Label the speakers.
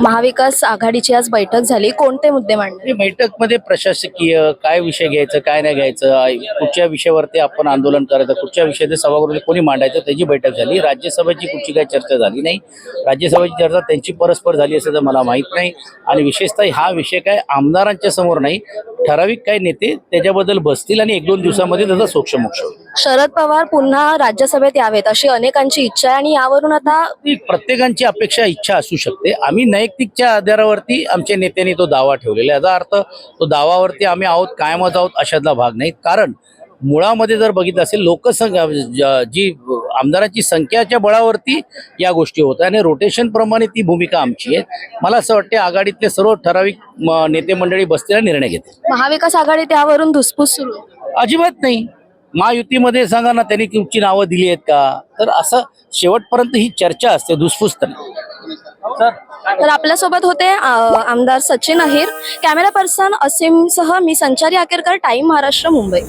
Speaker 1: महाविकास आघाडीची आज बैठक झाली, कोणते मुद्दे मांडले?
Speaker 2: बैठक मध्ये प्रशासकीय काय विषय घ्यायचं काय नाही घ्यायचं, कुठच्या विषयावरती आपण आंदोलन करायचं, कुठच्या विषयाचे सभागृहात कोणी मांडायचं त्याची बैठक झाली। राज्यसभेची कुठची काही चर्चा झाली नाही। राज्यसभेची चर्चा त्यांची परस्पर झाली असं तर मला माहित नाही। आणि विशेषतः हा विषय काय आमदारांच्या समोर नाही, ठराविक काही नेते त्याच्याबद्दल बसतील आणि 1-2 दिवसांमध्ये त्याचा सोक्षमोक्ष होईल।
Speaker 1: शरद पवार पुन्हा राज्यसभेत यावेत अशी अनेकांची इच्छा आहे आणि यावरून आता
Speaker 2: प्रत्येकांची अपेक्षा इच्छा असू शकते। आम्ही नैतिकच्या आधारावरती आमच्या नेत्यांनी तो दावा ठेवलेला आहे। याचा अर्थ तो दावावरती आम्ही आहोत कायमच आहोत अशातला भाग नाही। कारण मुळामध्ये जर बघितलं असेल लोकसंख्या जी आमदारांची संख्याच्या बळावरती या गोष्टी होतात आणि रोटेशन प्रमाणे ती भूमिका आमची आहे। मला असं वाटते आघाडीतले सर्व ठराविक नेते मंडळी बसतील आणि निर्णय घेतील।
Speaker 1: महाविकास आघाडीत यावरून धुसफूस सुरू आहे।
Speaker 2: अजिबात नाही। महायुतीमध्ये सांगा ना त्यांनी कुठची नावं दिली आहेत का, तर असं शेवटपर्यंत ही चर्चा असते, धुसफूस तर
Speaker 1: तर आपल्यासोबत होते आमदार सचिन अहिर, कॅमेरा पर्सन असीम सह मी संचारी आकेरकर, टाइम महाराष्ट्र, मुंबई।